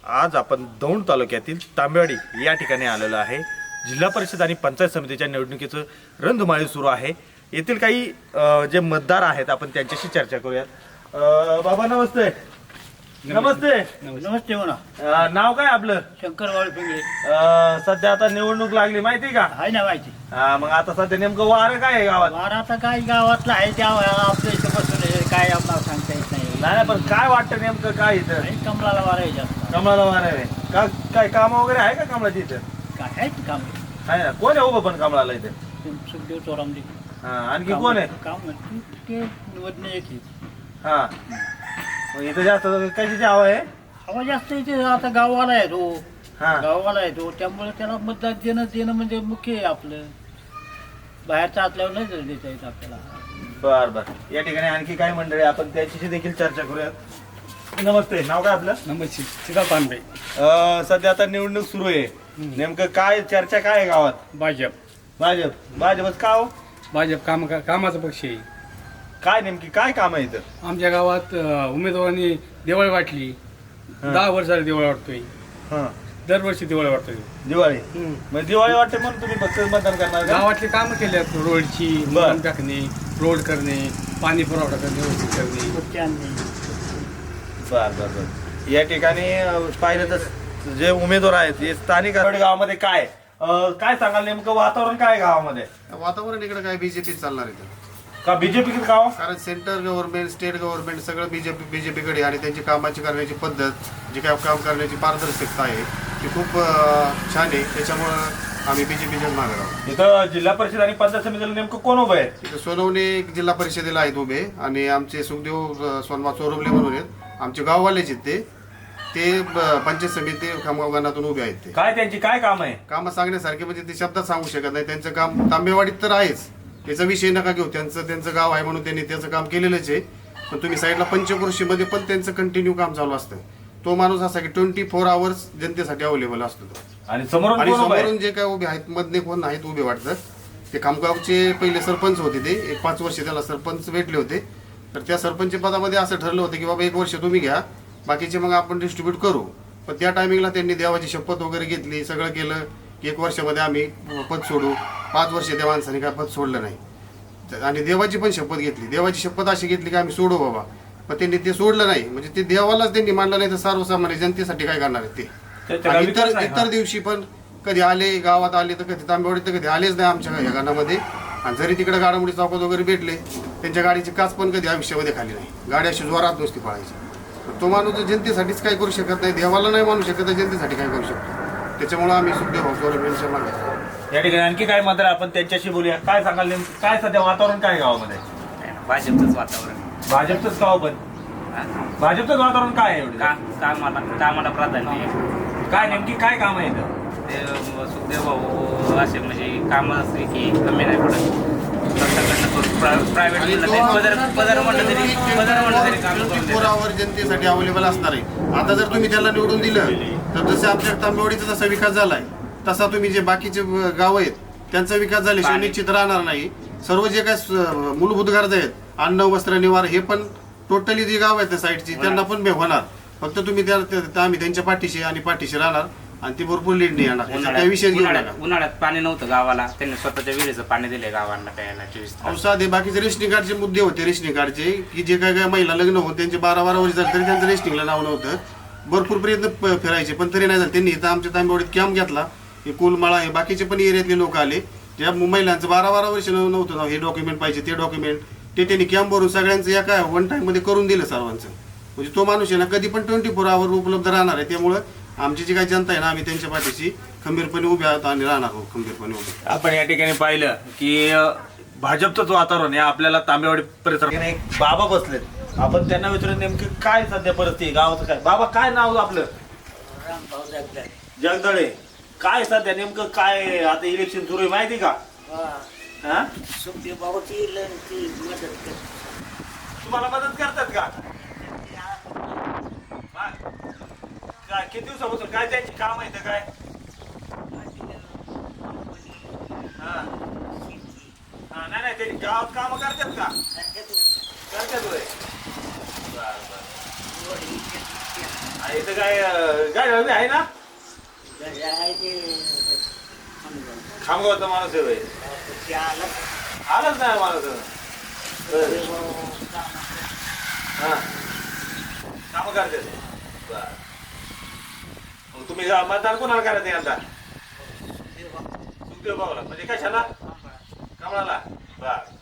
आज आपण दौंड तालुक्यातील तांबेवाडी या ठिकाणी आलेलो आहे। जिल्हा परिषद आणि पंचायत समितीच्या निवडणुकीचं रणधुमाळी सुरू आहे। येथील काही जे मतदार आहेत आपण त्यांच्याशी चर्चा करूयात। बाबा नमस्ते। नमस्ते नमस्ते म्हणा। नाव काय आपलं? शंकर वाळपिंगे। सध्या आता निवडणूक लागली माहिती का? आहे ना माहिती। मग आता सध्या नेमकं वारं काय आहे गावात? वार आता काय गावातला आहे त्या आपल्या इथं बसून आहे, काय आपल्याला सांगता येत नाही। नाही पण काय वाटतं नेमकं काय इथं? आहे कमळाला वार आहे जास्त। कमळाला वारं आहे का? काय काम वगैरे आहे का कमळाची इथं? काय आहे ते काम आहे ना। कोण आहे उभं पण कमळाला इथे? सुखदेव चोरामजी। आणखी कोण आहे? काम ते निवडणे एक आहे। हा मग इथं जास्त कशाची हवा आहे? हवा जास्त इथे आता गाववाला आहे तो। हा गाववाला आहे तो, त्यामुळे त्याला मतदान देणं म्हणजे मुख्य आहे आपलं। बाहेरचा आतल्यावर नाही जर देता येत आपल्याला। बर बर। या ठिकाणी आणखी काही मंडळी आपण त्यांच्याशी देखील चर्चा करूयात। नमस्ते, नाव काय आपलं? नमस्ते, सीता पानबे। सध्या आता निवडणूक सुरू आहे, नेमकं काय चर्चा काय आहे गावात? भाजपच का हो? भाजप कामाचा पक्ष आहे। काय नेमकी काय काम आहे इथं? आमच्या गावात उमेदवारांनी दिवाळी वाटली। 10 वर्षाला दिवाळी वाटतोय। हा दरवर्षी दिवाळी वाटतोय। दिवाळी मग दिवाळी वाटते म्हणून तुम्ही फक्त मतदान करणार का? गावातले काम केले, रोडची मुरुम टाकणे, रोड करणे, पाणी पुरवठा करणे, व्यवस्थित करणे। बर बर बर। या ठिकाणी पाहिलं तर जे उमेदवार आहेत हे स्थानिक गावामध्ये काय काय सांगाल नेमकं वातावरण काय आहे गावामध्ये? वातावरण इकडे काय बीजेपी चालणार आहे का बीजेपी का हो? कारण सेंट्रल गव्हर्नमेंट स्टेट गव्हर्नमेंट सगळं बीजेपीकडे आणि त्यांची कामाची करण्याची पद्धत जी काय काम करण्याची पारदर्शकता आहे ती खूप छान आहे। त्याच्यामुळं आम्ही बीजेपीच्याच मागे आहोत। इथं जिल्हा परिषद आणि पंचायत समितीला नेमकं कोण उभं आहे? इथं सोनवणे जिल्हा परिषदेला आहेत उभे आणि आमचे सुखदेव सोनवा चोरवले म्हणून आहेत, आमचे गाववालेच आहेत ते पंचायत समिती खामगाव उभे आहेत। ते काय त्यांची काय काम आहे? कामं सांगण्यासारखे म्हणजे ते शब्दात सांगू शकत नाही। त्यांचं काम तांबेवाडीत तर आहेच, त्याचा विषय नका घेऊ, त्यांचं गाव आहे म्हणून त्यांनी त्याचं काम केलेलंच आहे। पण तुम्ही साईडला पंचक्रोशीमध्ये पण त्यांचं कंटिन्यू काम चालू असतं। तो माणूस असा की 24 आवर्स जनतेसाठी अवेलेबल असतो। आणि समोरून जे काय उभे आहेत मधले कोण आहेत उभे वाटतं ते खामगावचे पहिले सरपंच होते, ते एक 5 वर्ष त्याला सरपंच भेटले होते। तर त्या सरपंच पदामध्ये असं ठरलं होतं की बाबा 1 वर्ष तुम्ही घ्या, बाकीचे मग आपण डिस्ट्रीब्यूट करू। पण त्या टायमिंगला त्यांनी देवाची शपथ वगैरे घेतली, सगळं केलं की 1 वर्षामध्ये आम्ही पद सोडू। 5 वर्ष त्या माणसाने काय पद सोडलं नाही आणि देवाची पण शपथ घेतली। देवाची शपथ अशी घेतली की आम्ही सोडू बाबा, पण त्यांनी ते सोडलं नाही। म्हणजे ते देवालाच त्यांनी मानलं नाही तर सर्वसामान्य जनतेसाठी काय करणार आहेत ते? आणि इतर दिवशी पण कधी आले, गावात आले तर कधी तांबेवाडीत तर कधी आलेच नाही आमच्या या गाण्यामध्ये। आणि जरी तिकडे गाडामुडी चौकात वगैरे भेटले त्यांच्या गाडीची काच पण कधी आयुष्यामध्ये खाली नाही, गाडी अशी जोरात नुसती पळायची। तो माणूस जनतेसाठीच काय करू शकत नाही, देवाला नाही मानू शकत, जनतेसाठी काय करू शकतो? त्याच्यामुळे आम्ही सुखदेव चोरम यांच्या मागे। या ठिकाणी आणखी काय मतदार आपण त्यांच्याशी बोलूया। काय सांगाल नेमकं काय सध्या वातावरण काय गावामध्ये? भाजपचंच वातावरण। भाजपचंच का पण? भाजपचंच वातावरण काय आहे एवढं? कामाला प्राधान्य आहे। काय नेमकी काय काम आहे इथं? ते सुखदेव भाऊ असे म्हणजे काम असते की कमी नाही पडत। प्रायव्हेट म्हणलं तरी काम 24 आवर जनतेसाठी अवेलेबल असणार आहे। आता जर तुम्ही त्याला निवडून दिलं तर जसं आमच्या तांबेवाडीचा जसा विकास झालाय तसा तुम्ही जे बाकीचे गाव आहेत त्यांचा विकास झाल्याशिवाय निश्चित राहणार नाही। सर्व जे काय मूलभूत गरजा आहेत, अन्न वस्त्र निवार, हे पण टोटली जी गाव आहेत त्या साईडची त्यांना पण होणार। फक्त तुम्ही आम्ही त्यांच्या पाठीशी राहणार आणि ती भरपूर लीड नाही येणार, त्या विषय घेऊ नका। उन्हाळ्यात पाणी नव्हतं गावाला, त्यांनी स्वतःच्या विहिरीचं पाणी दिले गावांना प्यायला 24 तास। साधे बाकीचे रेशनिंग कार्डचे मुद्दे होते, रेशनिंग कार्डचे की जे काय महिला लग्न होऊन त्यांचे 12-12 वर्ष झाले तरी त्यांचं रेशनिंगला नाव नव्हतं। भरपूर प्रयत्न फिरायचे पण तरी नाही झालं। त्यांनी इथं आमच्या तांबेवाडीत कॅम्प घेतला, हे कुलमाळा हे बाकीचे पण एरियातले लोक आले, ज्या महिलांचं 12-12 वर्ष नव्हतं, हे डॉक्युमेंट पाहिजे ते डॉक्युमेंट, ते त्यांनी कॅम्प भरून सगळ्यांचं एका वन टाइम मध्ये करून दिलं सर्वांचं। म्हणजे तो माणूस आहे ना कधी पण 24 आवर उपलब्ध राहणार आहे। त्यामुळे आमची जी काही जनता आहे ना आम्ही त्यांच्या पाठीशी खंबीरपणे उभे आहोत आणि राहणार आहोत खंबीरपणे उभे। आपण या ठिकाणी पाहिलं की भाजपचंच वातावरण आहे आपल्याला तांबेवाडी परिसरात। एक बाबा बसलेत, आपण त्यांना विचारून नेमकी काय सध्या परिस्थिती गावाचं काय? बाबा काय नाव आपलं? जगदळे। काय सध्या नेमकं काय आता इलेक्शन सुरू आहे माहिती का? सुखदेव बाबाची तुम्हाला मदत करतात का? काय किती दिवसापासून काय त्यांची काम आहे काय? नाही ते गावात काम करतात का? करतात होय। इथं काय गाडी उभी आहे ना? खामगावचा माणूस आहे बाई. आलाच नाही माणूस. हा काम करते. मग तुम्ही मतदान कोणाला करायचं यंदा? सुखदेव भाऊला. म्हणजे कशाला? कमळाला. बर